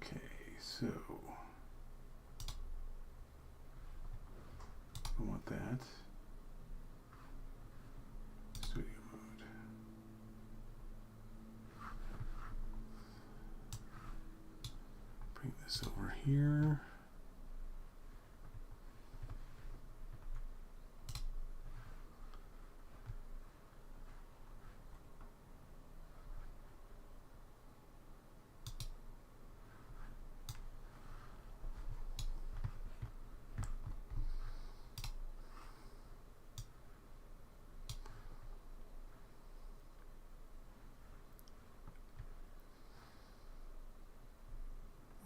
Okay, so I want that. Studio mode. Bring this over here.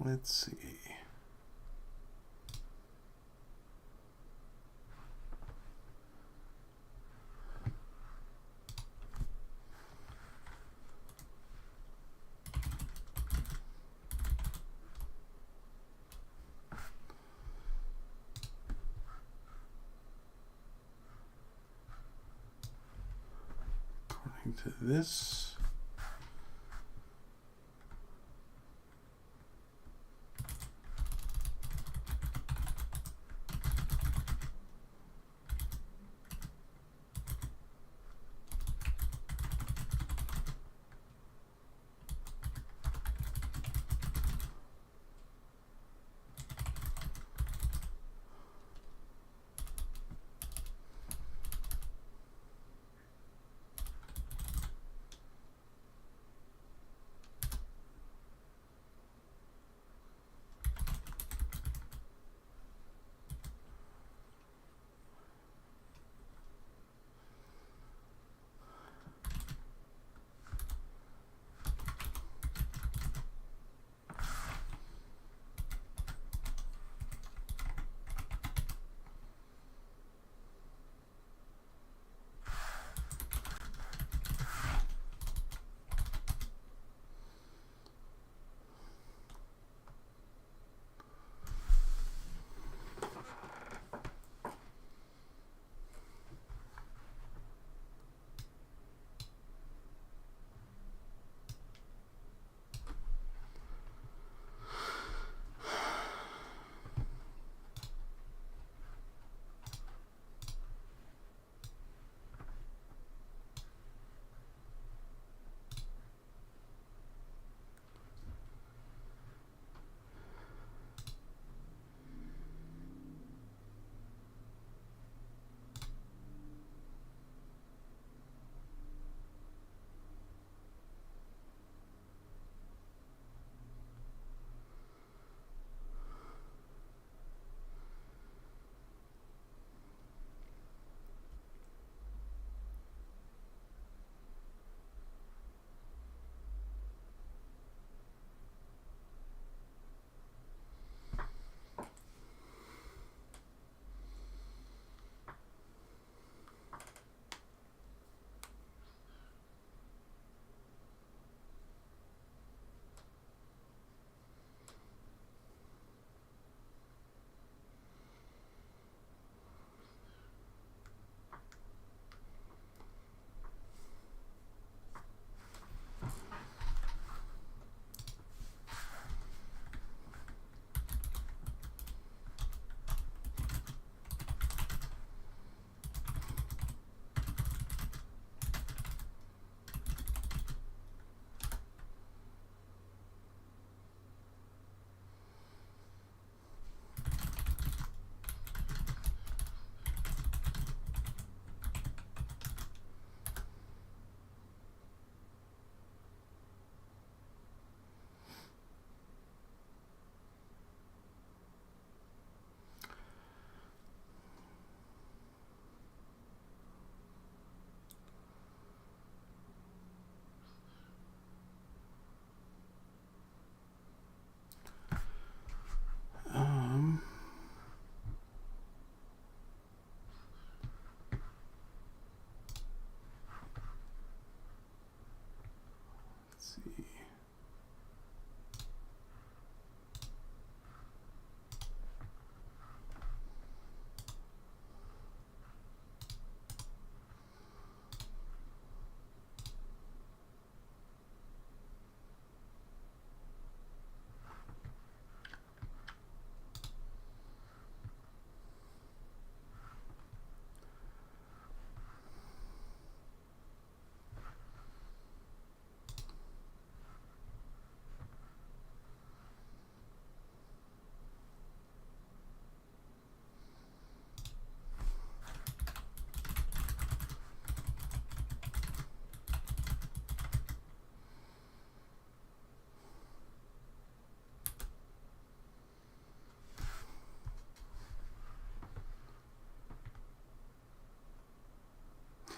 Let's see. According to this,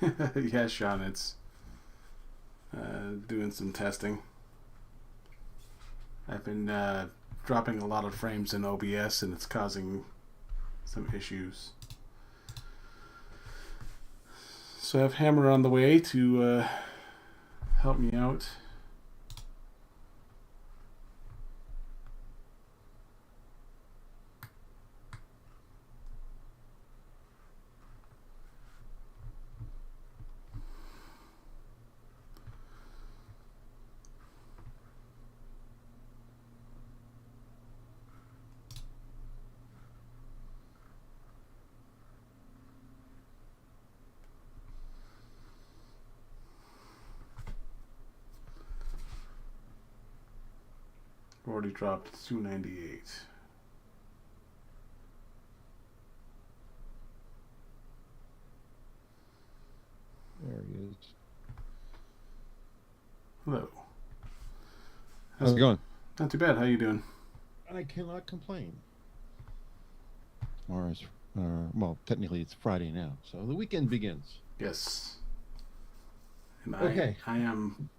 Yeah, Sean, it's doing some testing. I've been dropping a lot of frames in OBS, and it's causing some issues. So I have Hammer on the way to help me out. Already dropped 298. There he is. Hello. How's it going? Not too bad. How you doing? I cannot complain. Tomorrow's, well, technically it's Friday now, so the weekend begins. Yes. And Okay. I am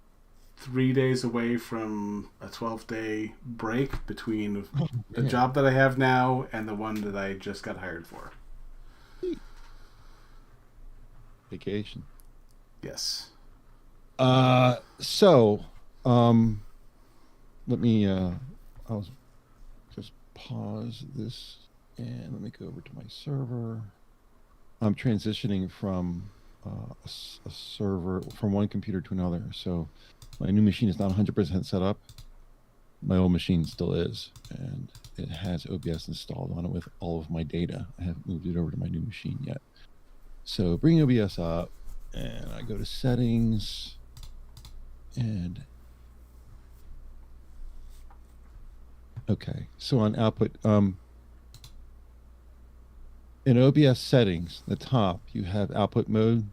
3 days away from a 12-day break between the job that I have now and the one that I just got hired for. Vacation. Yes. So, let me, I'll just pause this and let me go over to my server. I'm transitioning from a server from one computer to another. So my new machine is not 100% set up. My old machine still is, and it has OBS installed on it with all of my data. I haven't moved it over to my new machine yet. So bring OBS up, and I go to settings, and okay. So on output, in OBS settings, the top, you have output mode.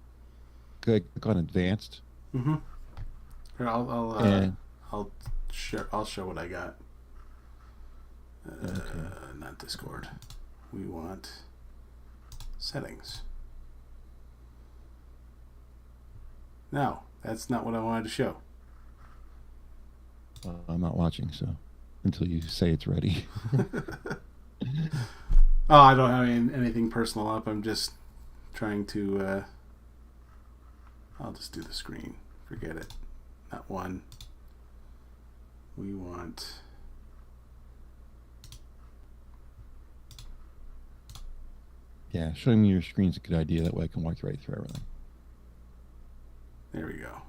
Click on advanced. Mm-hmm. Here, I'll show what I got. Okay. Not Discord. We want settings. No, that's not what I wanted to show. I'm not watching, so until you say it's ready. Oh, I don't have anything personal up. I'm just trying to... I'll just do the screen. Forget it. Not one. We want... Yeah, showing me your screen's a good idea. That way I can walk you right through everything. There we go.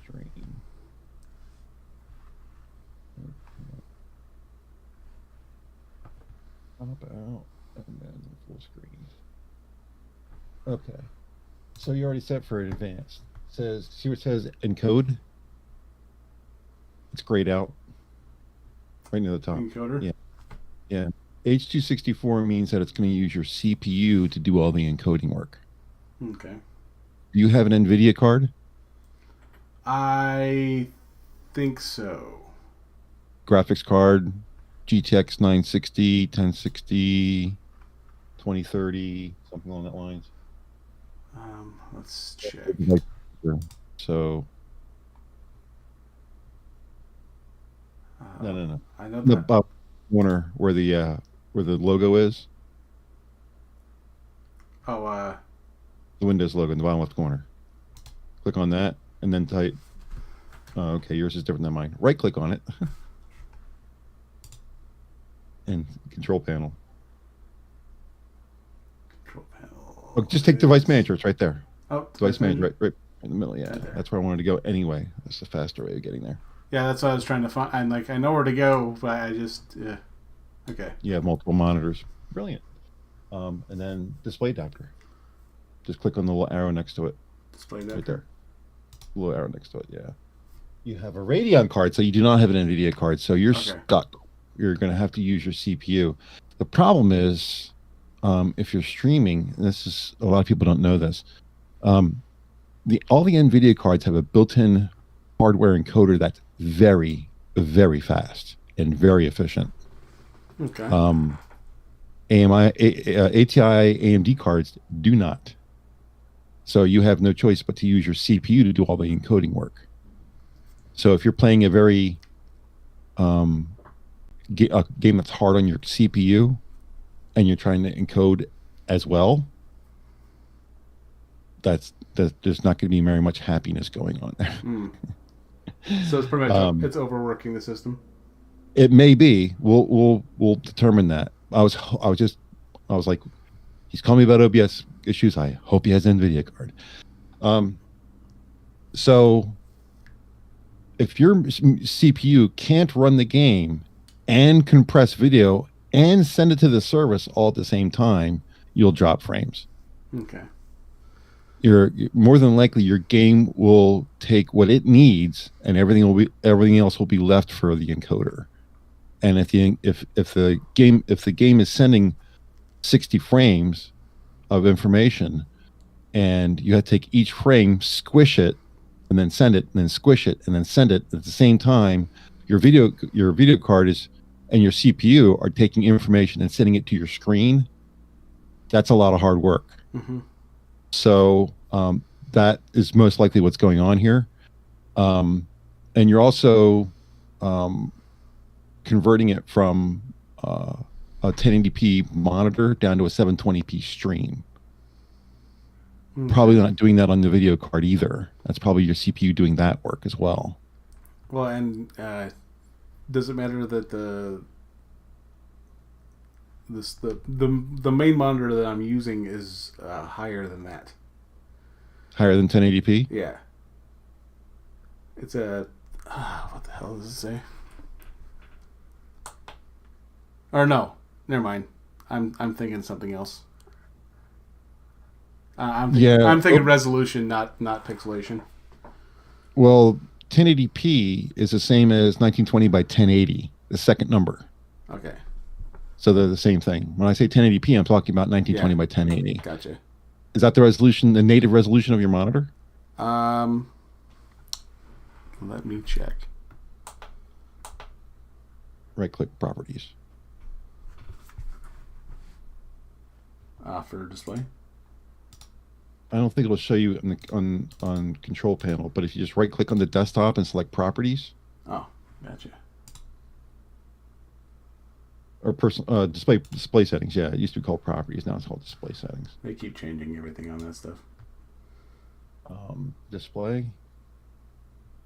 Screen. Up, out, and then full screen. Okay. So you already set for advanced. Says, see what it says encode? It's grayed out. Right near the top. Encoder? Yeah. Yeah. H264 means that it's going to use your CPU to do all the encoding work. Okay. Do you have an NVIDIA card? I think so. Graphics card, GTX 960, 1060, 2030, something along that lines. Let's check. So, no. I know The that. top corner where the logo is. Oh, The Windows logo in the bottom left corner. Click on that and then type. Oh, okay, yours is different than mine. Right click on it. And control panel. control panel. Oh, just take device manager. It's right there. Oh, Device manager, right in the middle. Yeah, Right there. that's where I wanted to go anyway. That's the faster way of getting there. Yeah, that's what I was trying to find. I'm like, I know where to go, but I just, yeah. Okay. You have multiple monitors. Brilliant. And then display adapter. Just click on the little arrow next to it. Display that. Right there. Little arrow next to it, yeah. You have a Radeon card, so you do not have an NVIDIA card, so you're stuck. You're going to have to use your CPU. The problem is, if you're streaming, and this is, a lot of people don't know this, all the NVIDIA cards have a built-in hardware encoder that's very, very fast and very efficient. Okay. ATI, AMD cards do not. So you have no choice but to use your CPU to do all the encoding work. So if you're playing a very a game that's hard on your CPU and you're trying to encode as well, that there's not going to be very much happiness going on there. So it's pretty much it's overworking the system. It may be. We'll determine that. I was like, he's calling me about OBS issues. I hope he has an NVIDIA card. So if your CPU can't run the game and compress video and send it to the service all at the same time, you'll drop frames. Okay. You're more than likely your game will take what it needs, and everything else will be left for the encoder. And if the game is sending 60 frames of information, and you have to take each frame, squish it, and then send it, and then squish it, and then send it at the same time, your video card and your CPU are taking information and sending it to your screen. That's a lot of hard work. Mm-hmm. So that is most likely what's going on here. And you're also converting it from a 1080p monitor down to a 720p stream. Mm-hmm. Probably not doing that on the video card either. That's probably your CPU doing that work as well. Well, and does it matter that the main monitor that I'm using is higher than that? Higher than 1080p? Yeah. It's a what the hell does it say? Or no, never mind. I'm thinking something else. I'm thinking resolution, not pixelation. Well, 1080p is the same as 1920 by 1080, the second number. Okay. So they're the same thing. When I say 1080p, I'm talking about 1920 by 1080. Gotcha. Is that the resolution, the native resolution of your monitor? Let me check. Right-click properties. For display. I don't think it'll show you on control panel, but if you just right-click on the desktop and select properties. Oh, gotcha. Or display settings. Yeah, it used to be called properties. Now it's called display settings. They keep changing everything on that stuff. Display.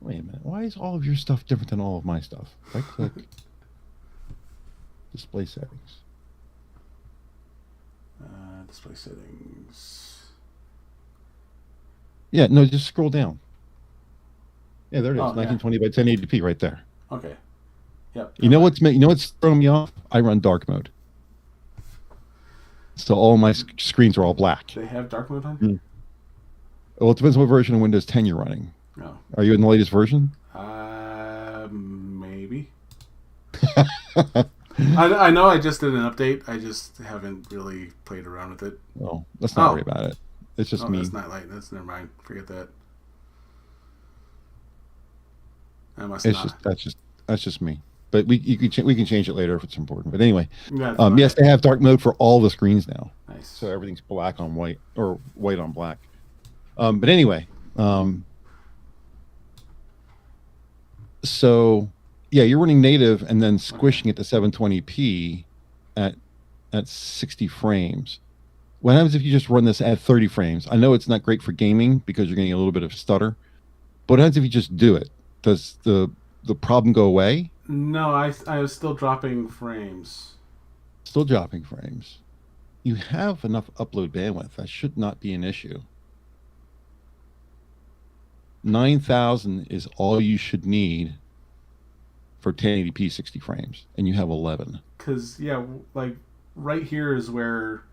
Wait a minute. Why is all of your stuff different than all of my stuff? Right click. Display settings. Display settings. Yeah, no, just scroll down. Yeah, there it is. Oh, 1920 by 1080p right there. Okay. Yep. You know what's throwing me off? I run dark mode. So all my screens are all black. They have dark mode on? Mm. Well, it depends what version of Windows 10 you're running. Oh. Are you in the latest version? Maybe. I know I just did an update. I just haven't really played around with it. Oh, let's not worry about it. It's just me. That's not light. That's never mind. Forget that. That's just me. But we can change it later if it's important. But anyway, Yeah, yes, they have dark mode for all the screens now. Nice. So everything's black on white or white on black. But anyway, so yeah, you're running native and then squishing it to 720p at 60 frames. What happens if you just run this at 30 frames? I know it's not great for gaming because you're getting a little bit of stutter. But what happens if you just do it? Does the problem go away? No, I was still dropping frames. Still dropping frames. You have enough upload bandwidth. That should not be an issue. 9,000 is all you should need for 1080p 60 frames, and you have 11. Because, yeah, like, right here is where...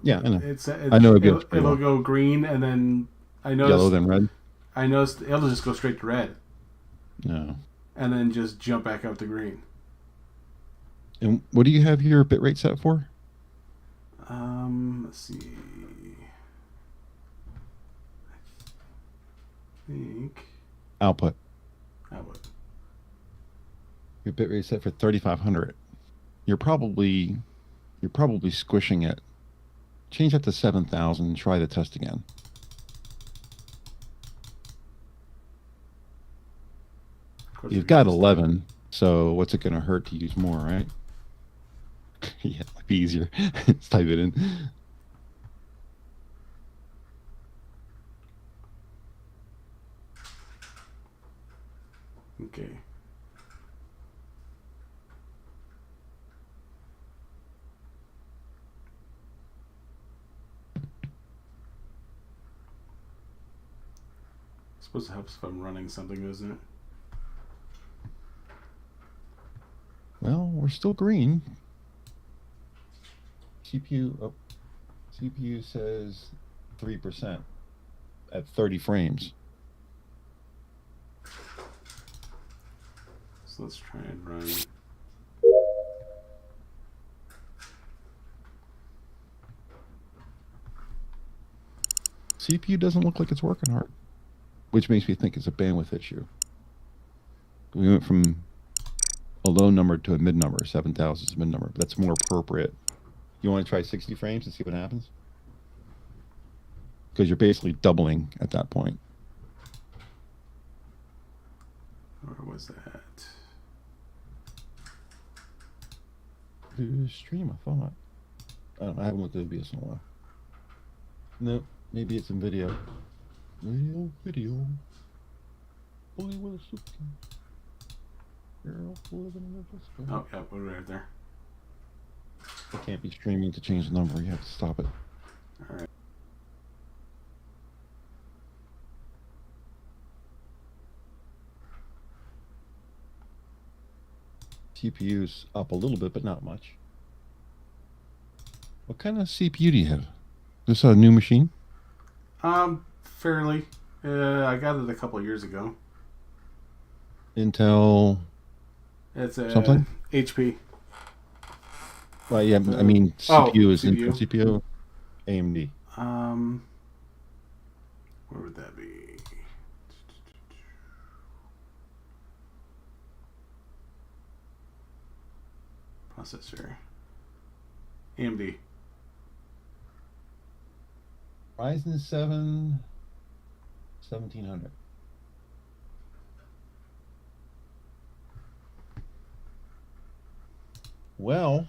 yeah, I know. I know it'll go green, and then I noticed... Yellow, then red? I noticed it'll just go straight to red. No. And then just jump back up to green. And what do you have your bitrate set for? Let's see. I think... Output. Your bitrate set for 3,500. You're probably squishing it change that to 7,000 and try the test again. You've got 11, so what's it going to hurt to use more, right? Yeah, it might be easier. Let's type it in. Okay. I suppose it helps if I'm running something, doesn't it? Well, we're still green. CPU says 3% at 30 frames. So let's try and run. CPU doesn't look like it's working hard, which makes me think it's a bandwidth issue. We went from a low number to a mid number. 7,000 is a mid number, but that's more appropriate. You want to try 60 frames and see what happens? Because you're basically doubling at that point. Where was that? Stream, I thought. I don't know, I haven't looked at OBS in a while. Nope, maybe it's in video. Video. Boy with a suitcase. Girl living in a disco. Oh, yeah, we're right there. It can't be streaming to change the number. You have to stop it. All right. CPU's up a little bit, but not much. What kind of CPU do you have? Is this a new machine? Fairly. I got it a couple of years ago. Intel. It's a something? HP. Well, yeah, I mean CPU is CPU. Intel CPU, AMD. Where would that be? Processor. AMD. Ryzen 7 1700. Well,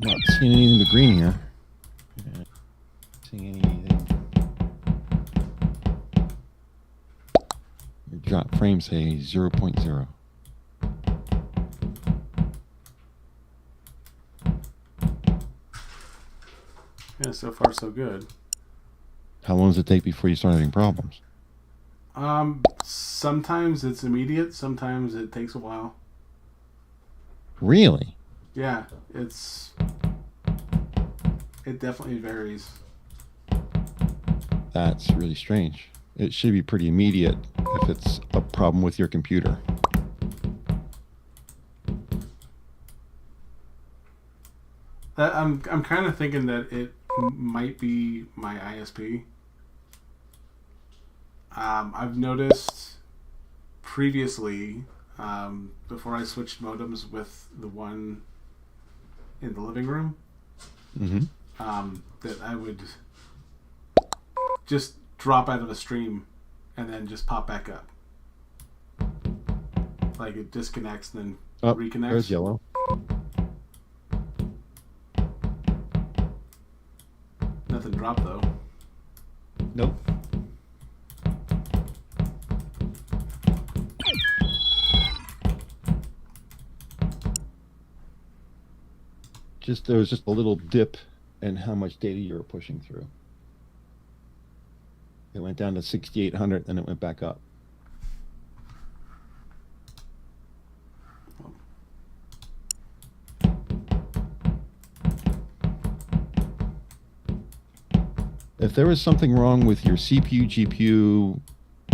I'm not seeing anything but green here. Not seeing anything. Your drop frame say 0.0. Yeah, so far so good. How long does it take before you start having problems? Sometimes it's immediate. Sometimes it takes a while. Really? Yeah, it definitely varies. That's really strange. It should be pretty immediate if it's a problem with your computer. I'm kind of thinking that it might be my ISP. I've noticed previously, before I switched modems with the one in the living room, that I would just drop out of a stream and then just pop back up. Like it disconnects and then reconnects. There's yellow. Nothing dropped though. Nope. There was just a little dip in how much data you were pushing through. It went down to 6,800, then it went back up. If there was something wrong with your CPU, GPU,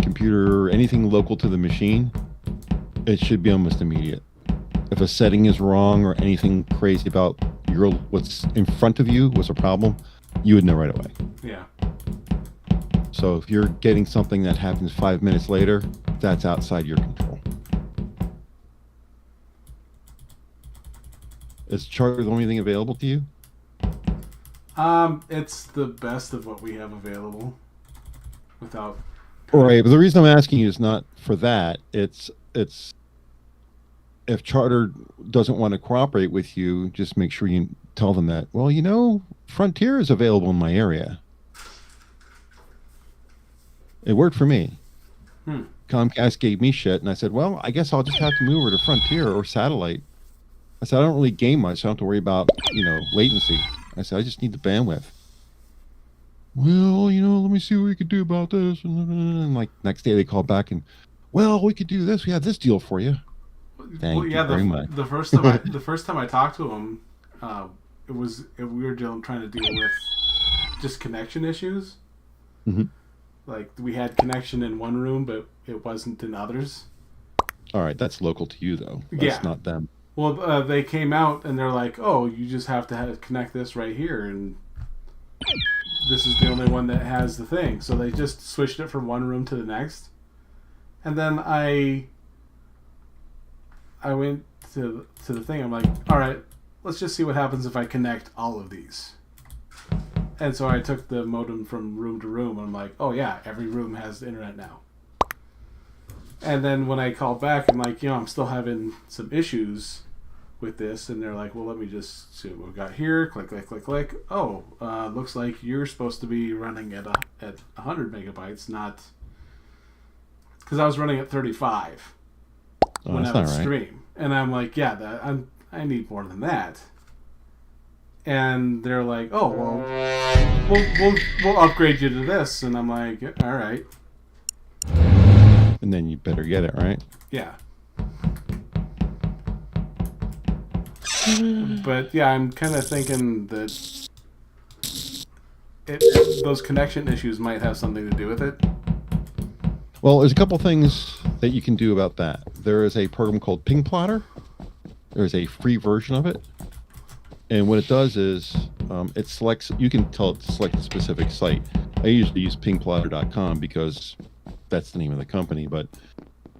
computer, anything local to the machine, it should be almost immediate. If a setting is wrong or anything crazy about what's in front of you was a problem, you would know right away. Yeah. So if you're getting something that happens 5 minutes later, that's outside your control. Is Charter the only thing available to you? It's the best of what we have available. Without. Right, but the reason I'm asking you is not for that. It's if Charter doesn't want to cooperate with you, just make sure you tell them that. Well, Frontier is available in my area. It worked for me. Comcast gave me shit, and I said, well, I guess I'll just have to move over to Frontier or satellite. I said, I don't really game much, so I don't have to worry about, latency. I said, I just need the bandwidth. Well, let me see what we could do about this. And like next day they called back and, well, we could do this. We have this deal for you. Thank you very much. The first time I talked to him, we were trying to deal with just connection issues. Mm-hmm. Like we had connection in one room, but it wasn't in others. All right, that's local to you though. That's not them. Well, they came out and they're like, "Oh, you just have to connect this right here, and this is the only one that has the thing." So they just switched it from one room to the next, and then I went to the thing. I'm like, "All right, let's just see what happens if I connect all of these." And so I took the modem from room to room, and I'm like, "Oh yeah, every room has the internet now." And then when I called back, I'm like, I'm still having some issues with this, and they're like, well, let me just see what we've got here. Click, click, click, click. Oh, looks like you're supposed to be running at 100 megabytes, not because I was running at 35 when I would stream, and I'm like, yeah, I need more than that. And they're like, oh, well, we'll upgrade you to this, and I'm like, all right. And then you better get it, right? Yeah. But yeah, I'm kind of thinking that those connection issues might have something to do with it. Well, there's a couple things that you can do about that. There is a program called Ping Plotter. There's a free version of it. And what it does is it selects, you can tell it to select a specific site. I usually use pingplotter.com because that's the name of the company, but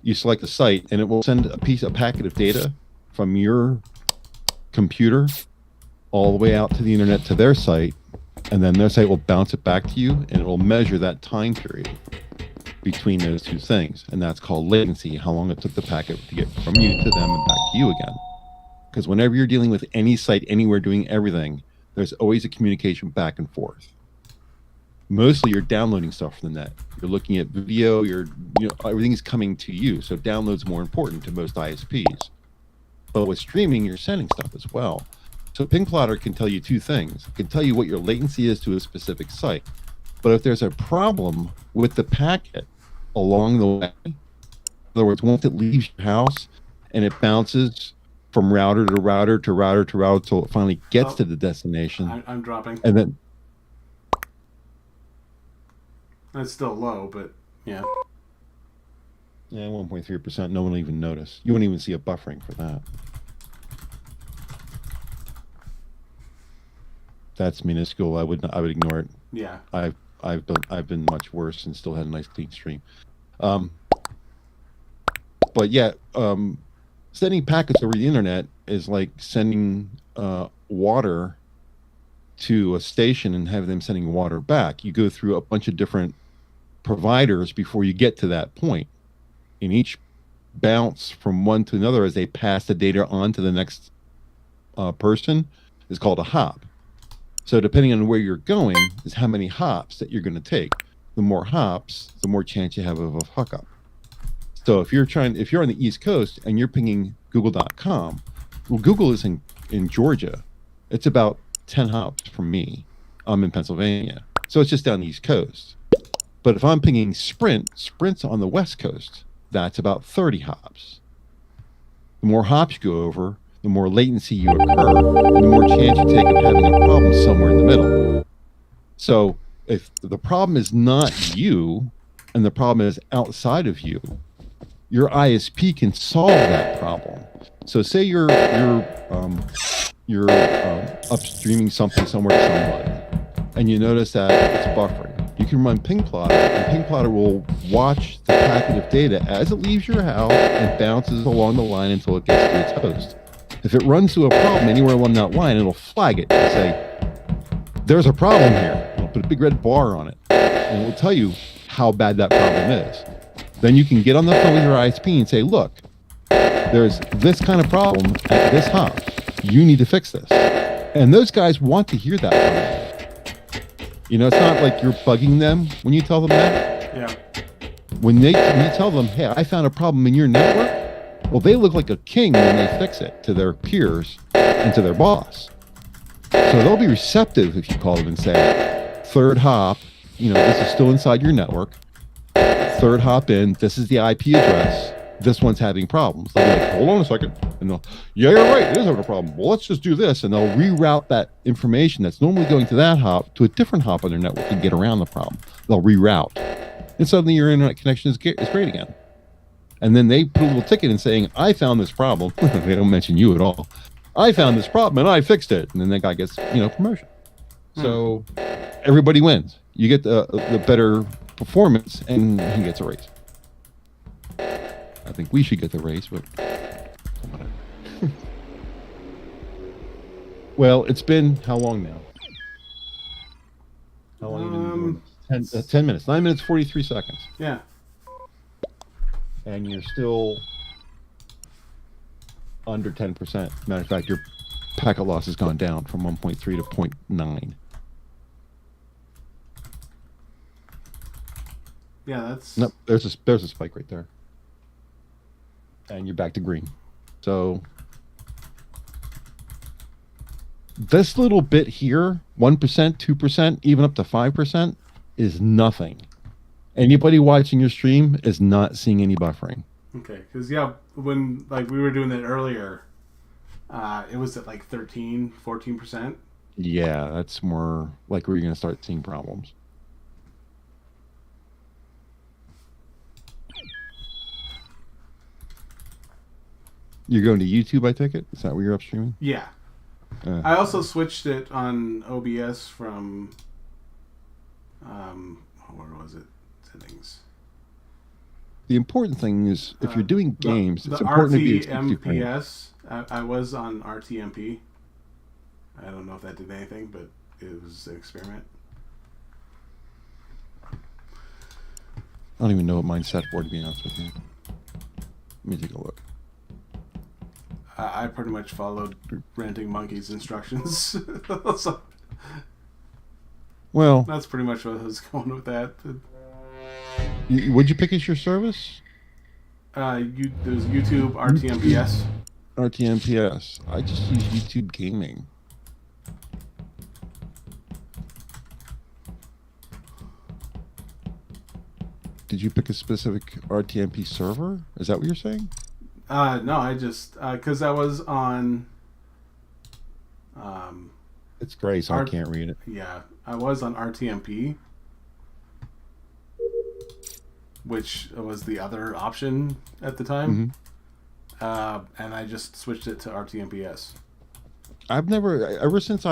you select the site and it will send a packet of data from your computer all the way out to the internet to their site, and then their site will bounce it back to you, and it will measure that time period between those two things, and that's called latency, how long it took the packet to get from you to them and back to you again. Because whenever you're dealing with any site anywhere doing everything, there's always a communication back and forth. Mostly you're downloading stuff from the net. You're looking at video, everything's coming to you, so download's more important to most ISPs. But with streaming, you're sending stuff as well. So Ping Plotter can tell you two things. It can tell you what your latency is to a specific site. But if there's a problem with the packet along the way, in other words, once it leaves your house and it bounces from router to router to router to router until it finally gets to the destination. I'm dropping. And then it's still low, but yeah. Yeah, 1.3%. No one will even notice. You won't even see a buffering for that. That's minuscule. I would ignore it. Yeah. I've been much worse and still had a nice clean stream. But yeah, sending packets over the internet is like sending water to a station and having them sending water back. You go through a bunch of different providers before you get to that point. In each bounce from one to another as they pass the data on to the next person is called a hop. So depending on where you're going is how many hops that you're going to take. The more hops, the more chance you have of a fuck up. So if you're on the East Coast and you're pinging google.com, well, Google is in Georgia. It's about 10 hops from me. I'm in Pennsylvania. So it's just down the East Coast. But if I'm pinging Sprint's on the West Coast, that's about 30 hops. The more hops you go over, the more latency you occur, and the more chance you take of having a problem somewhere in the middle. So if the problem is not you, and the problem is outside of you, your ISP can solve that problem. So say you're upstreaming something somewhere to somebody, and you notice that it's buffering. you can run ping plotter, and ping plotter will watch the packet of data as it leaves your house and bounces along the line until it gets to its host. If it runs to a problem anywhere along that line, it'll flag it and say, there's a problem here. It'll put a big red bar on it, and it will tell you how bad that problem is. Then you can get on the phone with your ISP and say, look, there's this kind of problem at this hop. You need to fix this. And those guys want to hear that from you. You know, it's not like you're bugging them when you tell them that. Yeah. When you tell them, hey, I found a problem in your network, well, they look like a king when they fix it to their peers and to their boss. So they'll be receptive if you call them and say, third hop, you know, this is still inside your network. Third hop in, this is the IP address. This one's having problems. They'll be like, hold on a second. And they'll, yeah, you're right, it is having a problem. Well, let's just do this. And they'll reroute that information that's normally going to that hop to a different hop on their network and get around the problem. They'll reroute. And suddenly your internet connection is great again. And then they put a little ticket in saying, I found this problem. They don't mention you at all. I found this problem and I fixed it. And then that guy gets, you know, promotion. So everybody wins. You get the better performance and he gets a raise. I think we should get the raise, but whatever. Well, it's been how long now? How long have you been doing this? 10 minutes. 9 minutes, 43 seconds. Yeah. And you're still under 10%. Matter of fact, your packet loss has gone down from 1.3 to 0.9. Yeah, that's... Nope, there's a spike right there. And you're back to green. So this little bit here, 1%, 2%, even up to 5% is nothing. Anybody watching your stream is not seeing any buffering. Okay, because yeah, when like we were doing that earlier, it was at like 13, 14%. Yeah, that's more like we're going to start seeing problems. You're going to YouTube, I take it? Is that where you're up streaming? Yeah. I also switched it on OBS from, where was it? Settings. The important thing is, if you're doing games, the it's important to be RTMPS. I was on RTMP. I don't know if that did anything, but it was an experiment. I don't even know what mine's set for, to be honest with you. Let me take a look. I pretty much followed Ranting Monkey's instructions. So, well, that's pretty much what I was going with that. What'd you pick as your service? There's YouTube RTMPS. RTMPS. I just use YouTube Gaming. Did you pick a specific RTMP server? Is that what you're saying? No, I just because I was on. It's gray, so I can't read it. Yeah, I was on RTMP, which was the other option at the time, and I just switched it to RTMPS. I've never, ever since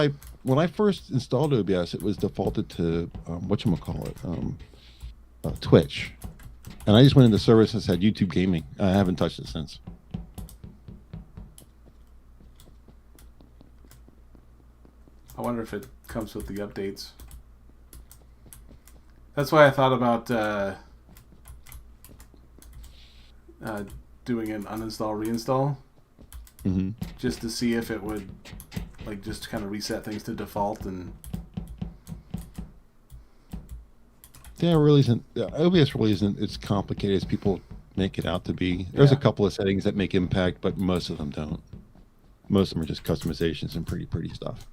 when I first installed OBS, it was defaulted to whatchamacallit, Twitch. And I just went into service and said YouTube Gaming. I haven't touched it since. I wonder if it comes with the updates. That's why I thought about doing an uninstall reinstall, just to see if it would like just kind of reset things to default and. Yeah, it really isn't. OBS really isn't as complicated as people make it out to be. There's a couple of settings that make impact, but most of them don't. Most of them are just customizations and pretty stuff.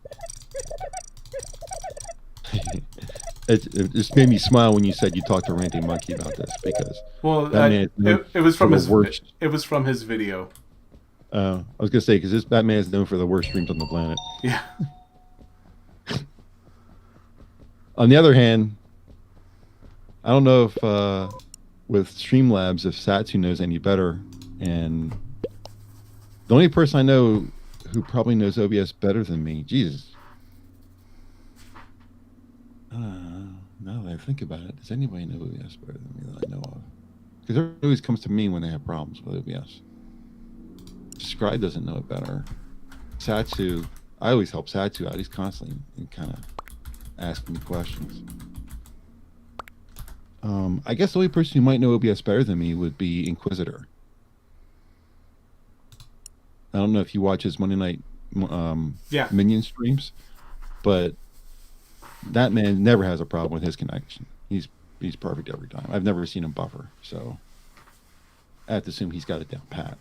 It just made me smile when you said you talked to Ranting Monkey about this, because it was from his worst. It was from his video. I was gonna say, because that man is known for the worst streams on the planet. Yeah. On the other hand, I don't know if with Streamlabs, if Satsu knows any better, and the only person I know who probably knows OBS better than me, Jesus. No, I think about it, does anybody know OBS better than me that I know of? Because everybody always comes to me when they have problems with OBS. Scribe doesn't know it better. Satsu, I always help Satsu out. He's constantly kind of asking me questions. I guess the only person who might know OBS better than me would be Inquisitor. I don't know if you watch his Monday night Minion streams, but that man never has a problem with his connection. He's perfect every time. I've never seen him buffer, so I have to assume he's got it down pat.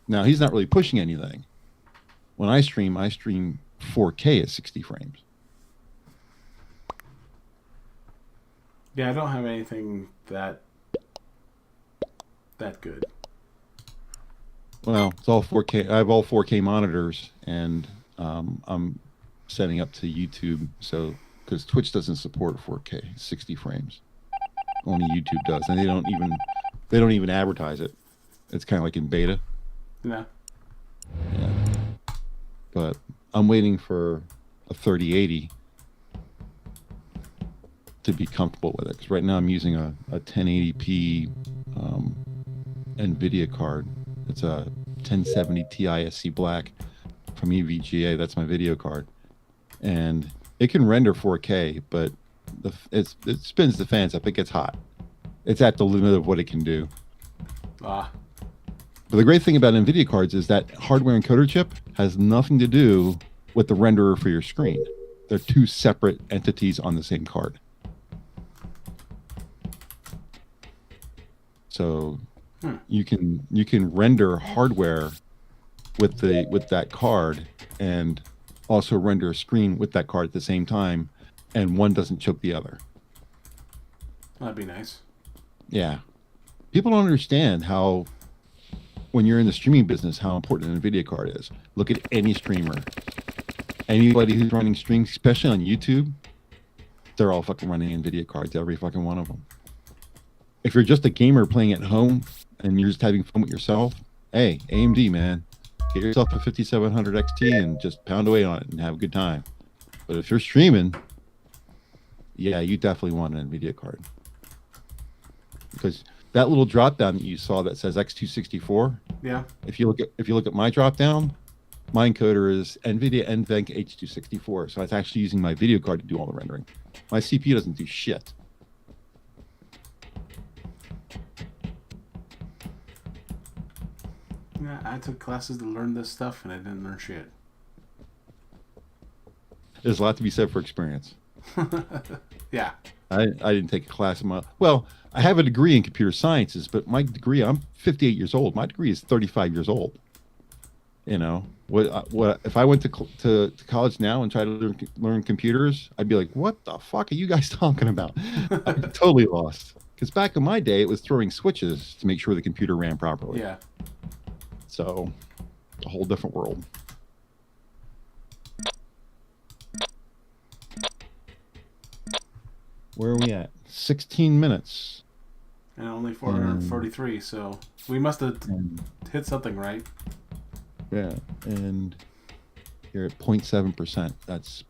Now, he's not really pushing anything. When I stream 4K at 60 frames. Yeah, I don't have anything that good. Well, it's all 4K. I have all 4K monitors, and I'm setting up to YouTube, so because Twitch doesn't support 4K 60 frames, only YouTube does, and they don't even advertise it. It's kind of like in beta. Yeah. Yeah. But I'm waiting for a 3080 to be comfortable with it, because right now I'm using a 1080p NVIDIA card. It's a 1070 Ti SC Black from EVGA. That's my video card, and it can render 4K, but it spins the fans up. It gets hot. It's at the limit of what it can do. But the great thing about NVIDIA cards is that hardware encoder chip has nothing to do with the renderer for your screen. They're two separate entities on the same card. So you can render hardware with that card, and also render a screen with that card at the same time, and one doesn't choke the other. That'd be nice. Yeah. People don't understand how, when you're in the streaming business, how important an NVIDIA card is. Look at any streamer. Anybody who's running streams, especially on YouTube, they're all fucking running NVIDIA cards, every fucking one of them. If you're just a gamer playing at home and you're just having fun with yourself, hey, AMD, man. Get yourself a 5700 XT and just pound away on it and have a good time. But if you're streaming, yeah, you definitely want an NVIDIA card. Because that little drop down that you saw that says X264, yeah. If you look at my drop down, my encoder is NVIDIA NVENC H264, so it's actually using my video card to do all the rendering. My CPU doesn't do shit. Yeah, I took classes to learn this stuff, and I didn't learn shit. There's a lot to be said for experience. Yeah. I didn't take a class in my... Well, I have a degree in computer sciences, but my degree, I'm 58 years old. My degree is 35 years old. You know, what if I went to college now and tried to learn computers, I'd be like, what the fuck are you guys talking about? I'm totally lost. Because back in my day, it was throwing switches to make sure the computer ran properly. Yeah. So, a whole different world. Where are we at? 16 minutes. And only 443, so we must have hit something right. Yeah, and you're at 0.7%. That's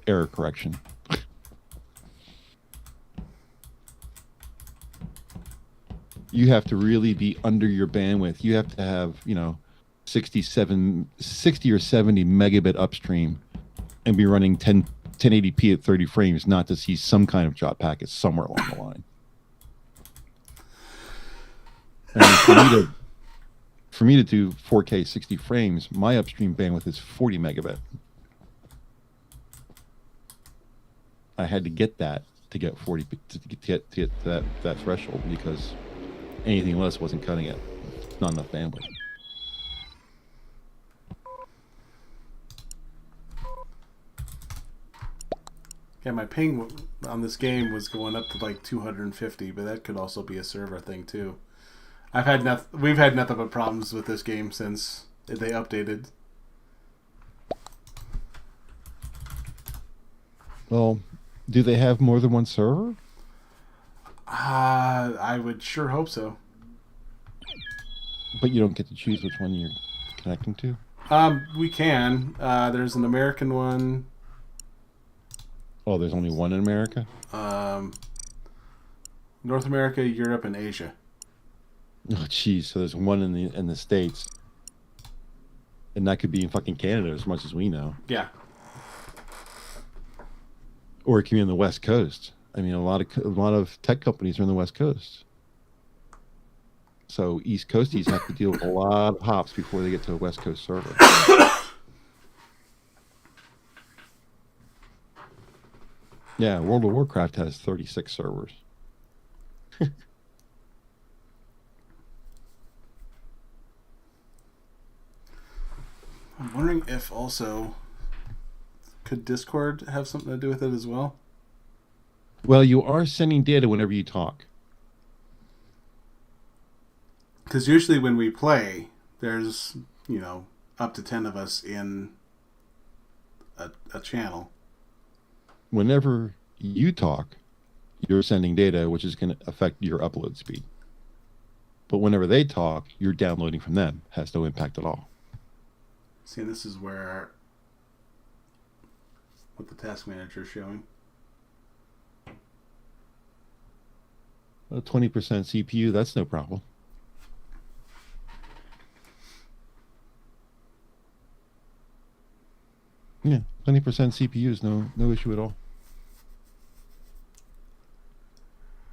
error correction. You have to really be under your bandwidth. You have to have, 60 or 70 megabit upstream and be running 1080p at 30 frames not to see some kind of drop packet somewhere along the line. And for me to do 4K 60 frames, my upstream bandwidth is 40 megabit. I had to get that to get 40 to get that threshold, because anything less wasn't cutting it. Not enough bandwidth. Yeah, my ping on this game was going up to like 250, but that could also be a server thing too. We've had nothing but problems with this game since they updated. Well, do they have more than one server? I would sure hope so. But you don't get to choose which one you're connecting to? We can. There's an American one. Oh, there's only one in America? Um, North America, Europe, and Asia. Oh, geez. So there's one in the States, and that could be in fucking Canada as much as we know, Yeah. or it can be on the West Coast. I mean, a lot of tech companies are on the West Coast, so East Coasties have to deal with a lot of hops before they get to a West Coast server. Yeah, World of Warcraft has 36 servers. I'm wondering if also could Discord have something to do with it as well? Well, you are sending data whenever you talk. Because usually when we play, there's up to 10 of us in a channel. Whenever you talk, you're sending data, which is going to affect your upload speed. But whenever they talk, you're downloading from them. Has no impact at all. See, this is where what the task manager is showing. 20% CPU, that's no problem. Yeah, 20% CPU is no issue at all.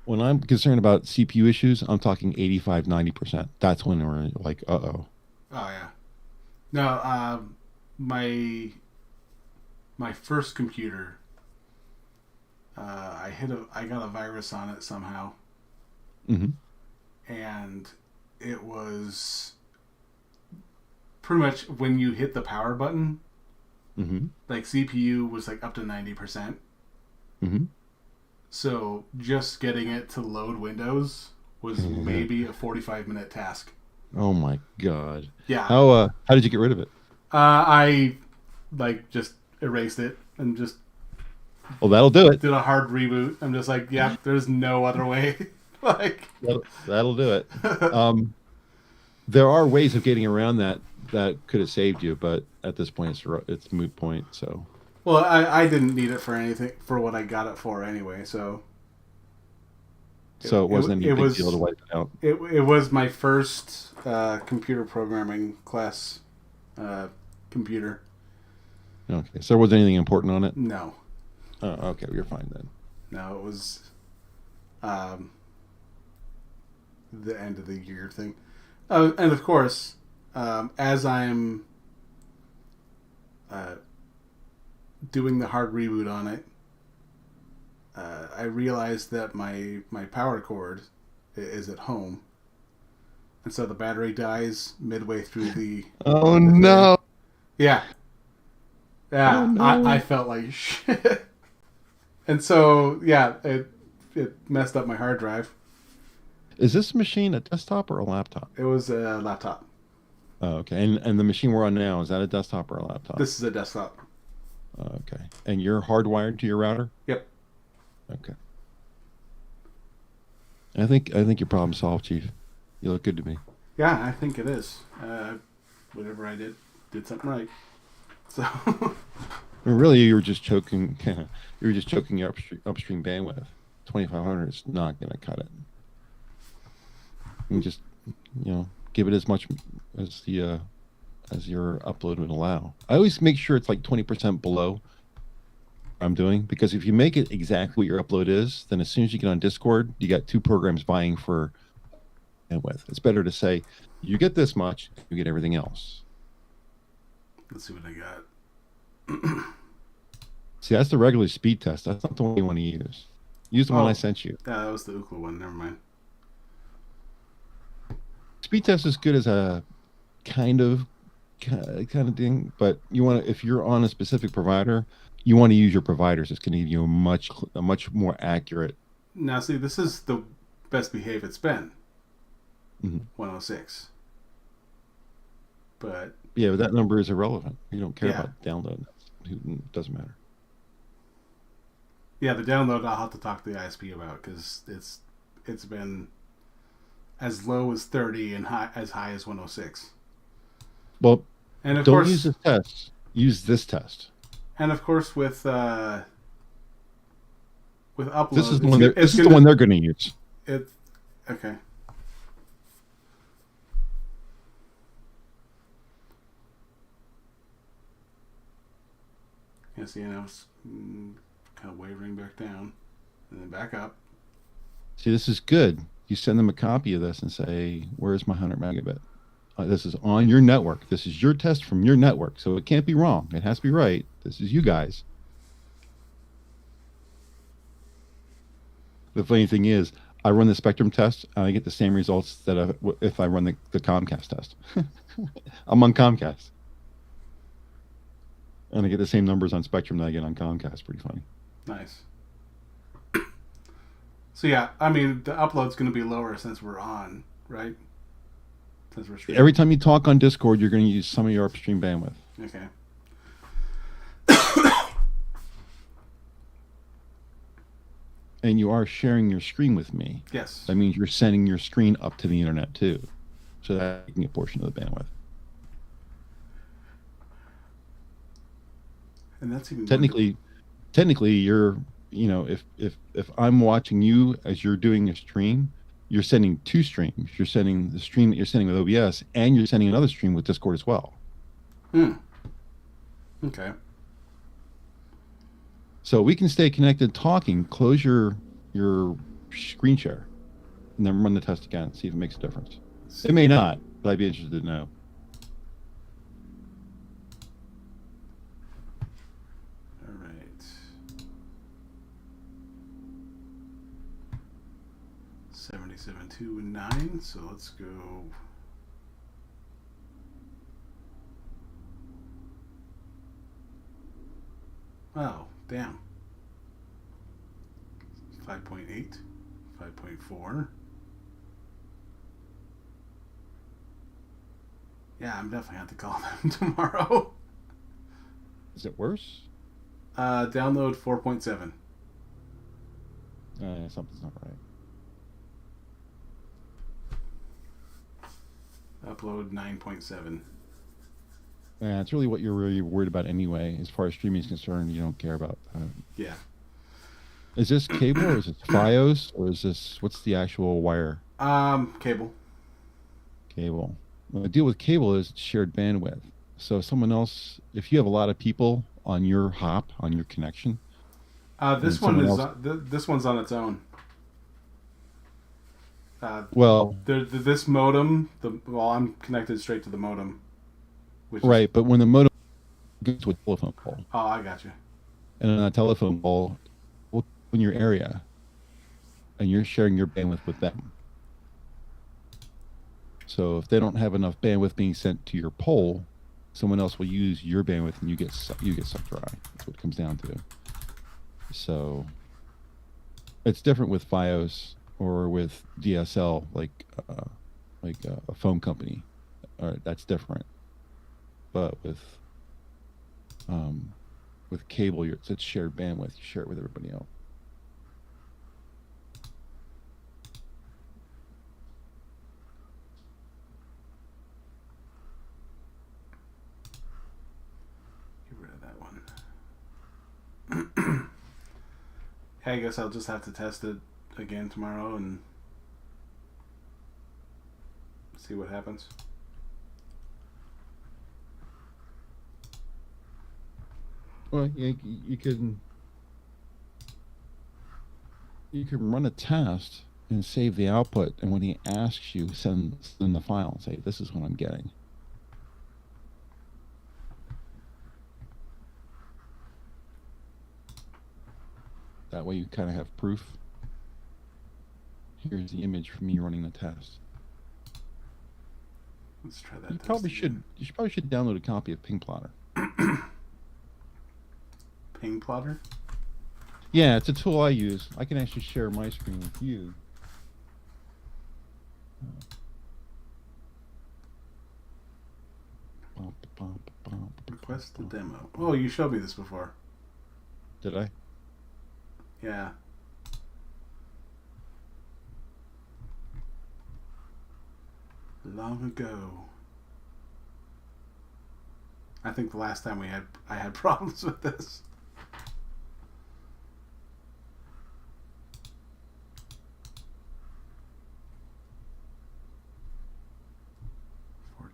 When I'm concerned about CPU issues, I'm talking 85, 90%. That's when we're like, uh-oh. Oh yeah. No, my first computer, I got a virus on it somehow, Mm-hmm. and it was pretty much when you hit the power button, Mm-hmm. like CPU was like up to 90%. Mm-hmm. So just getting it to load Windows was maybe a 45-minute task. Oh my God. Yeah. How did you get rid of it? I just erased it and just Well, that'll do it. did a hard reboot. I'm just like, yeah, there's no other way. Like That'll do it. There are ways of getting around that could have saved you, but at this point it's moot point. So well, I didn't need it for anything for what I got it for anyway. So it wasn't any big deal to wipe it out. it was my first computer programming class computer. Okay, so was anything important on it? No, Okay, you're fine then. no, it was um, the end of the year thing. And of course, as I'm doing the hard reboot on it, I realized that my power cord is at home, and so the battery dies midway through the. Oh the no! thing. Yeah, yeah. Oh no! I felt like shit, and so yeah, it messed up my hard drive. Is this machine a desktop or a laptop? It was a laptop. Oh, okay. And the machine we're on now, is that a desktop or a laptop? This is a desktop. Okay. And you're hardwired to your router? Yep. Okay. I think your problem solved, Chief. You look good to me. Yeah, I think it is. Whatever I did something right. So. Well, really, you were just choking. You were just choking your upstream bandwidth. 2500 is not going to cut it. You just, give it as much as the as your upload would allow. I always make sure it's like 20% below what I'm doing, because if you make it exactly what your upload is, then as soon as you get on Discord, you got two programs vying for bandwidth. It's better to say you get this much, you get everything else. Let's see what I got. See, that's the regular speed test. That's not the one you want to use. Use the one I sent you. Yeah, that was the Ookla one. Never mind. Speed test is good as a kind of thing, but you want to, if you're on a specific provider, you want to use your providers. It's going to give you a much more accurate. Now, see, this is the best behaved it's been. Mm-hmm. 106. But yeah, but that number is irrelevant. You don't care Yeah. about download. It doesn't matter. yeah, the download I'll have to talk to the ISP about, because it's been as low as 30 and as high as 106. Well, And of don't course, use this test. Use this test. and of course with with This is upload, the one. This is the one they're going to use. Okay. Yes, now it's kind of wavering back down and then back up. See, this is good. You send them a copy of this and say, "Where's my 100 megabit? This is on your network. This is your test from your network, so it can't be wrong. It has to be right. This is you guys." The funny thing is, I run the Spectrum test, and I get the same results that if I run the Comcast test. I'm on Comcast. And I get the same numbers on Spectrum that I get on Comcast. Pretty funny. Nice. So yeah, I mean, the upload's going to be lower since we're on, right? Since we're streaming. Every time you talk on Discord, you're going to use some of your upstream bandwidth. Okay. And you are sharing your screen with me. Yes. That means you're sending your screen up to the internet too, so that you can get a portion of the bandwidth. And that's even technically, you're, if I'm watching you as you're doing a stream, you're sending two streams. You're sending the stream that you're sending with OBS, and you're sending another stream with Discord as well. Okay. So we can stay connected talking, close your screen share, and then run the test again, see if it makes a difference. It may not, but I'd be interested to know. All right. 77.29, so let's go. Oh, damn. 5.8, 5.4. Yeah, I'm definitely have to call them tomorrow. Is it worse? Download 4.7. Something's not right. Upload 9.7. Yeah, it's really what you're really worried about anyway. As far as streaming is concerned, you don't care about that. Yeah. Is this cable or is it FiOS or is this, what's the actual wire? Cable. Cable. Well, the deal with cable is it's shared bandwidth. So if someone else, if you have a lot of people on your hop, on your connection. This one's on its own. This modem, I'm connected straight to the modem. Right, but when the modem goes to a telephone pole. Oh, I got you. And on a telephone pole, in your area, and you're sharing your bandwidth with them. So if they don't have enough bandwidth being sent to your pole, someone else will use your bandwidth, and you get sucked dry. That's what it comes down to. So it's different with FiOS or with DSL, like a phone company. That's different. But with cable, it's shared bandwidth. You share it with everybody else. I guess I'll just have to test it again tomorrow and see what happens. Well, you can run a test and save the output, and when he asks you, send the file and say, "This is what I'm getting." That way you kind of have proof. Here's the image from me running the test. Let's try that. You probably should download a copy of Ping Plotter. Ping Plotter? Yeah, it's a tool I use. I can actually share my screen with you. Request the demo. Oh, you showed me this before. Did I? Yeah. Long ago. I think the last time I had problems with this.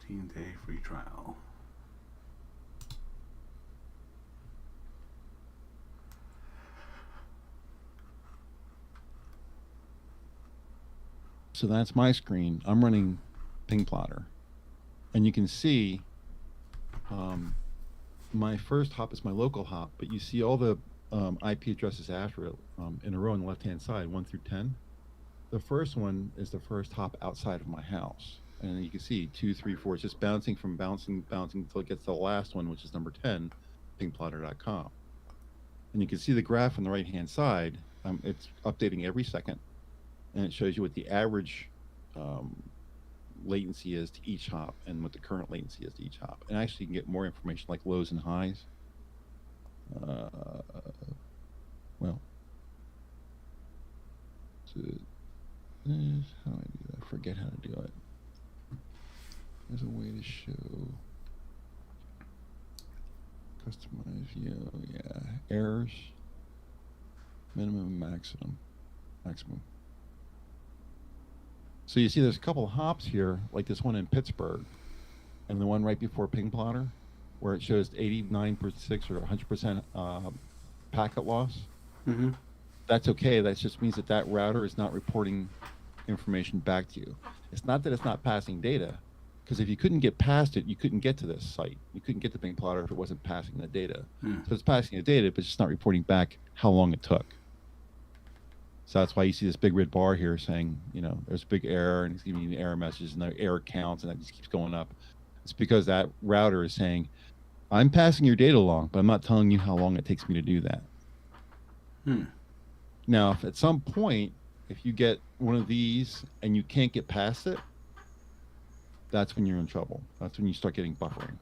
15-day free trial. So that's my screen. I'm running Ping Plotter. And you can see my first hop is my local hop, but you see all the IP addresses after it in a row on the left-hand side, 1 through 10. The first one is the first hop outside of my house. And you can see 2, 3, 4. It's just bouncing until it gets to the last one, which is number 10, pingplotter.com. And you can see the graph on the right-hand side. It's updating every second. And it shows you what the average latency is to each hop and what the current latency is to each hop. And actually you can get more information like lows and highs. Well, so how do I do that? I forget how to do it. There's a way to show customize view. Yeah, errors, minimum, maximum. So you see there's a couple of hops here, like this one in Pittsburgh, and the one right before Ping Plotter, where it shows 89.6 or 100% packet loss. Mm-hmm. That's okay. That just means that that router is not reporting information back to you. It's not that it's not passing data, because if you couldn't get past it, you couldn't get to this site. You couldn't get to Ping Plotter if it wasn't passing the data. So it's passing the data, but it's just not reporting back how long it took. So that's why you see this big red bar here saying, you know, there's a big error, and it's giving you error messages, and the error counts, and that just keeps going up. It's because that router is saying, I'm passing your data along, but I'm not telling you how long it takes me to do that. Now, if at some point, if you get one of these and you can't get past it, that's when you're in trouble. That's when you start getting buffering.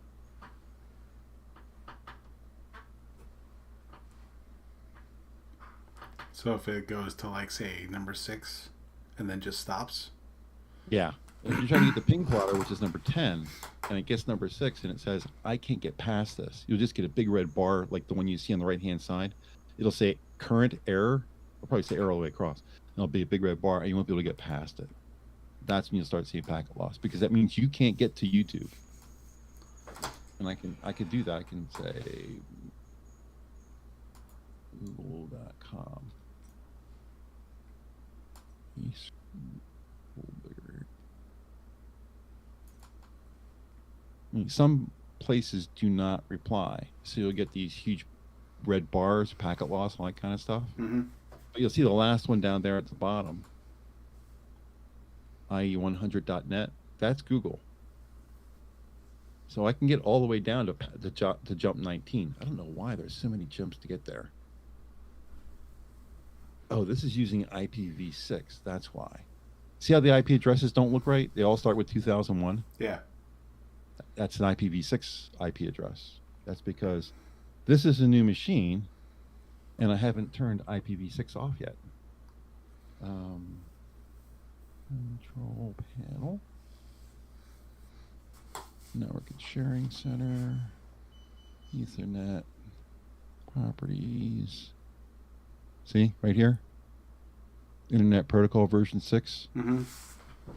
So if it goes to, like, say, number 6 and then just stops? Yeah. If you're trying to get the Ping Plotter, which is number 10, and it gets number 6 and it says, I can't get past this, you'll just get a big red bar like the one you see on the right-hand side. It'll say current error. It'll probably say error all the way across. And it'll be a big red bar, and you won't be able to get past it. That's when you'll start seeing packet loss, because that means you can't get to YouTube. And I can do that. I can say google.com. I mean, some places do not reply, so you'll get these huge red bars, packet loss, all that kind of stuff. Mm-hmm. But you'll see the last one down there at the bottom, IE100.net. That's Google. So I can get all the way down to jump 19. I don't know why there's so many jumps to get there. Oh, this is using IPv6. That's why. See how the IP addresses don't look right? They all start with 2001. Yeah. That's an IPv6 IP address. That's because this is a new machine, and I haven't turned IPv6 off yet. Control panel. Network and sharing center. Ethernet. Properties. See, right here? Internet Protocol version 6. Mm-hmm.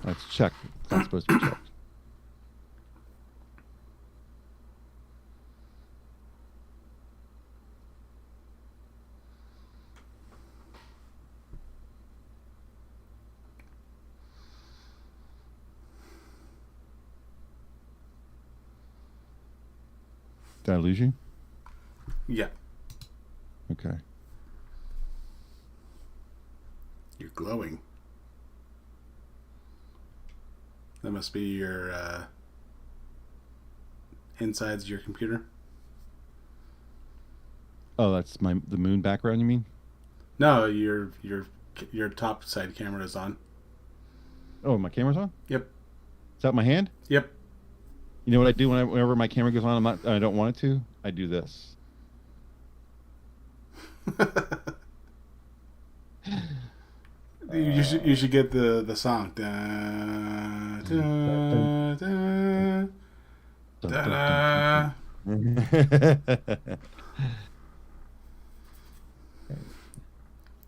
That's checked. It's not supposed to be checked. Did I lose you? Yeah. Okay. You're glowing. That must be your insides of your computer. Oh, that's the moon background, you mean? No, your top side camera is on. Oh, my camera's on? Yep. Is that my hand? Yep. You know what I do whenever my camera goes on? I don't want it to. I do this. You should get the song. Da, da, da, da, da.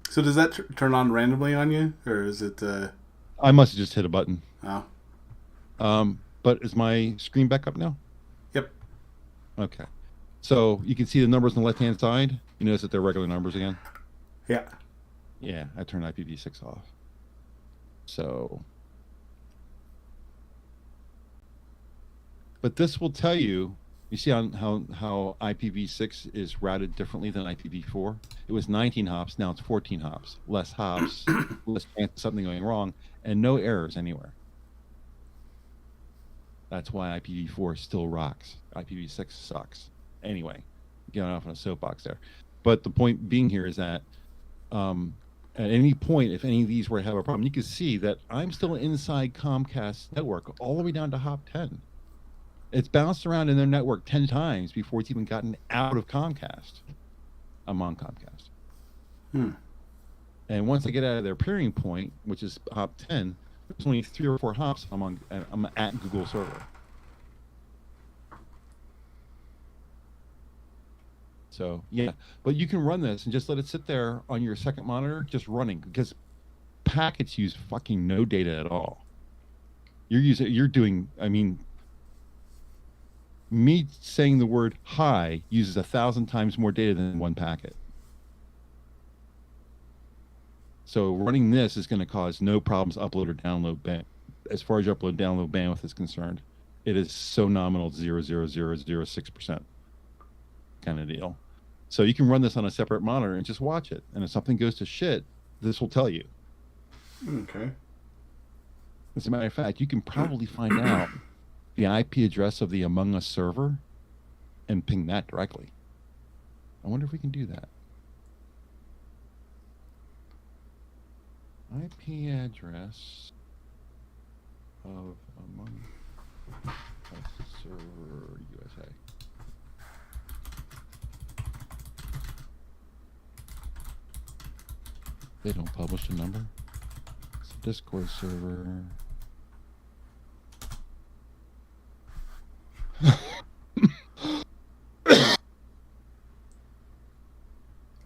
So does that turn on randomly on you, or is it? I must have just hit a button. Oh. But is my screen back up now? Yep. Okay. So you can see the numbers on the left-hand side. You notice that they're regular numbers again? Yeah. Yeah, I turned IPv6 off. So, but this will tell you, you see how IPv6 is routed differently than IPv4? It was 19 hops, now it's 14 hops. Less hops, less chance of something going wrong, and no errors anywhere. That's why IPv4 still rocks. IPv6 sucks. Anyway, getting off on a soapbox there. But the point being here is that at any point, if any of these were to have a problem, you can see that I'm still inside Comcast's network all the way down to hop 10. It's bounced around in their network 10 times before it's even gotten out of Comcast. I'm on Comcast. And once I get out of their peering point, which is hop 10, there's only 3 or 4 hops. I'm at Google server. So yeah, but you can run this and just let it sit there on your second monitor, just running, because packets use fucking no data at all. You're doing, I mean, me saying the word hi uses 1,000 times more data than one packet. So running this is going to cause no problems upload or download as far as your upload download bandwidth is concerned. It is so nominal, 0.00006% kind of deal. So you can run this on a separate monitor and just watch it. And if something goes to shit, this will tell you. Okay. As a matter of fact, you can probably find out the IP address of the Among Us server and ping that directly. I wonder if we can do that. IP address of Among Us server USA. They don't publish a number. It's a Discord server.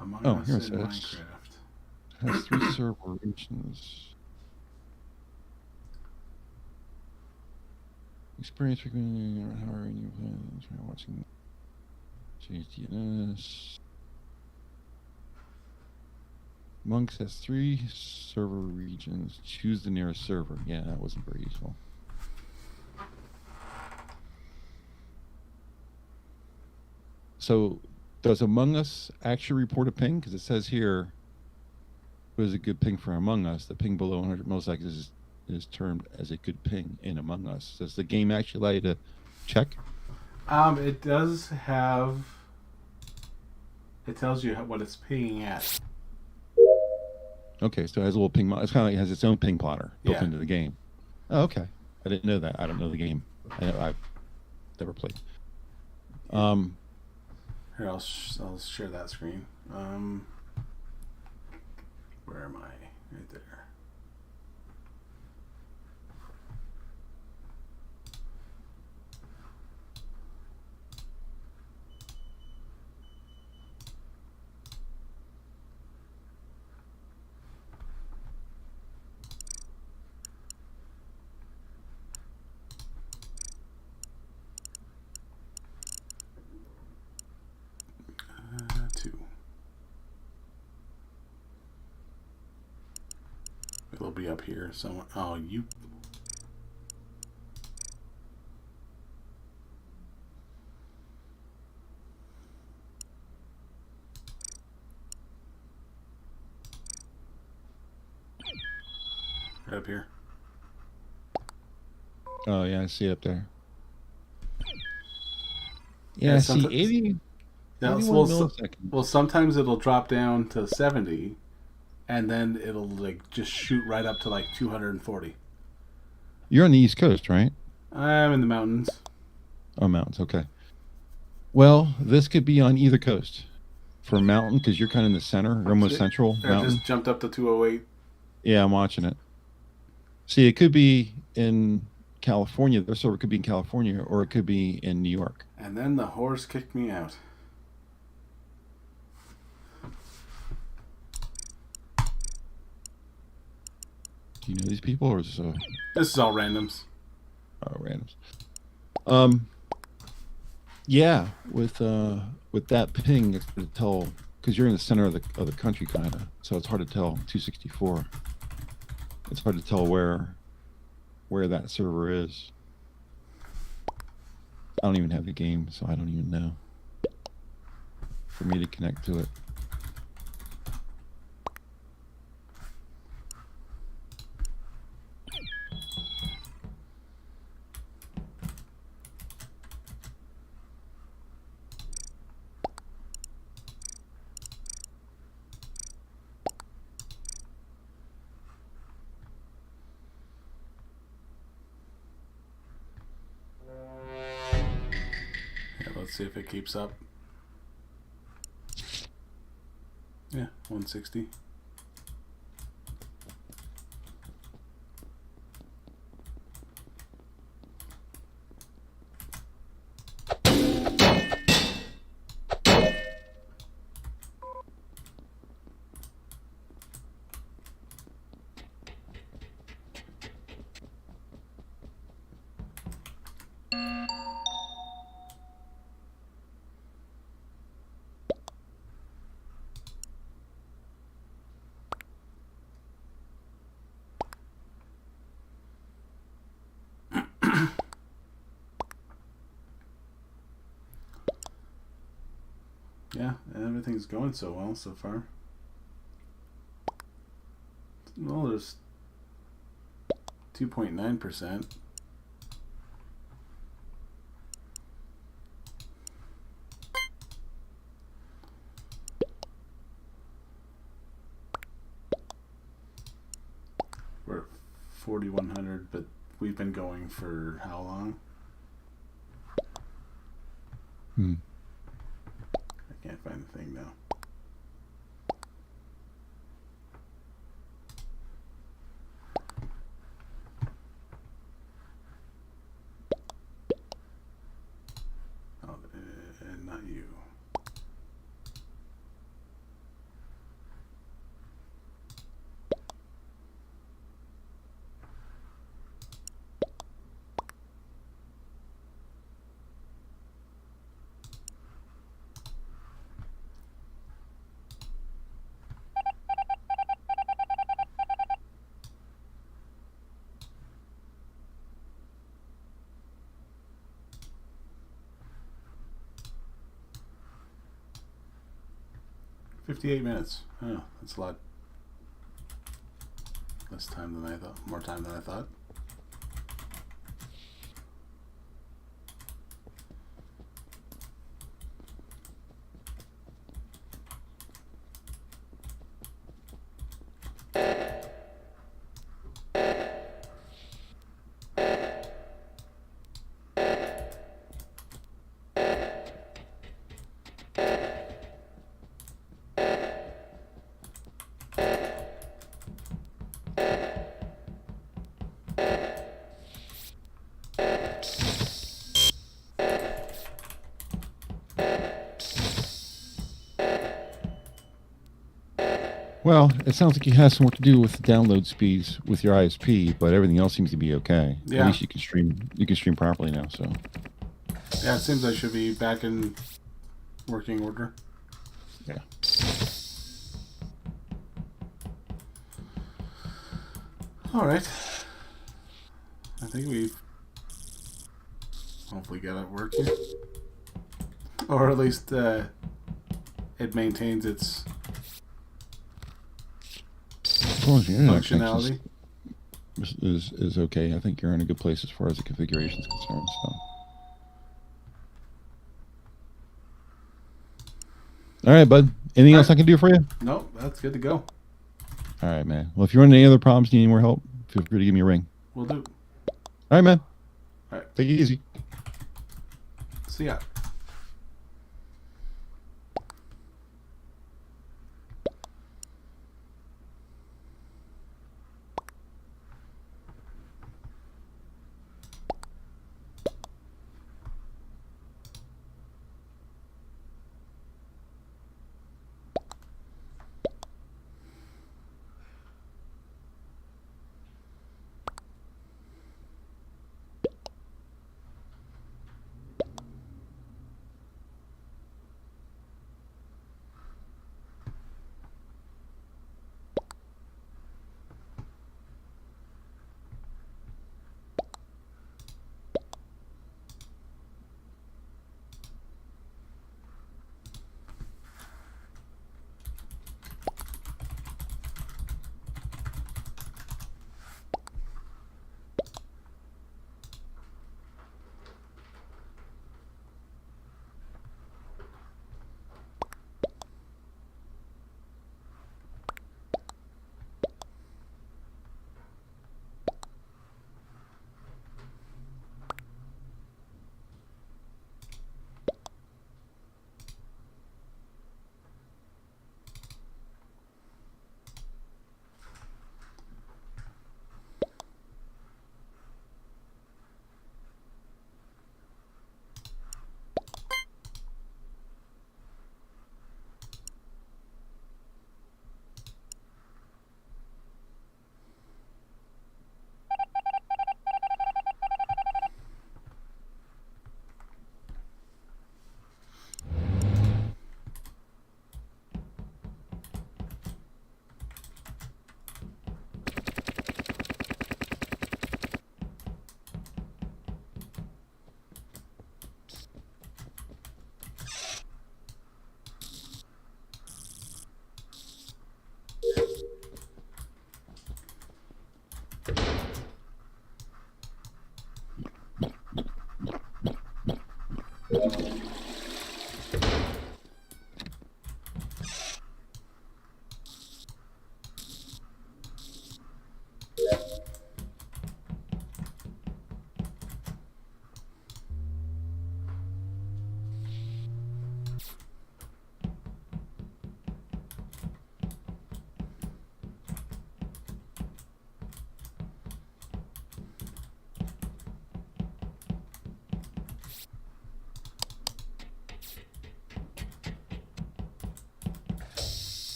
Among Us here in it says. Minecraft. Has 3 server regions. Experience frequently how are you plans watching change DNS. Monks has 3 server regions. Choose the nearest server. Yeah, that wasn't very useful. So does Among Us actually report a ping? Because it says here, what is a good ping for Among Us? The ping below 100 milliseconds is termed as a good ping in Among Us. Does the game actually allow you to check? It does have... It tells you what it's pinging at. Okay, so it has a little ping. It's kind of like it has its own ping plotter built Yeah. into the game. Oh, okay. I didn't know that. I don't know the game. I've never played. Here, I'll share that screen. Where am I? Right there. Two. It'll be up here somewhere. Oh, you. Right up here. Oh yeah, I see it up there. Yeah, Yeah, see 80. Yeah, 81 milliseconds. well, sometimes it'll drop down to 70, and then it'll like just shoot right up to like 240. You're on the East Coast, right? I'm in the mountains. Oh, mountains. Okay. Well, this could be on either coast. For mountain, because you're kind of in the center, you're almost central I mountain. just jumped up to 208. Yeah, I'm watching it. See, it could be in California. Their server could be in California, or it could be in New York. And then the horse kicked me out. Do you know these people, or is this This is all randoms. Oh, randoms. Yeah, with that ping, it's hard to tell because you're in the center of the country, kind of. So it's hard to tell. 264. It's hard to tell where that server is. I don't even have the game, so I don't even know. For me to connect to it. Yeah, let's see if it keeps up. Yeah, 160. Yeah, everything's going so well so far. Well, there's 2.9%. We're at 4,100, but we've been going for how long? I can't find the thing now. Oh, not you. "58 minutes. Oh, that's a lot less time than I thought. More time than I thought." Well, it sounds like you have some work to do with the download speeds with your ISP, but everything else seems to be okay. Yeah. At least you can stream. You can stream properly now. So. Yeah, it seems I should be back in working order. Yeah. All right. I think we've hopefully got it working, or at least it maintains its As long as your internet functionality. is okay, I think you're in a good place as far as the configuration is concerned. So. All right, bud. Anything else I can do for you? Nope, that's good to go. All right, man. Well, if you're in any other problems, need any more help, feel free to give me a ring. Will do. All right, man. All right. Take it easy. See ya.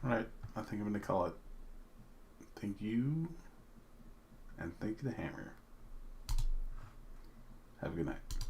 All right. I think I'm going to call it thank you and thank the hammer. Have a good night.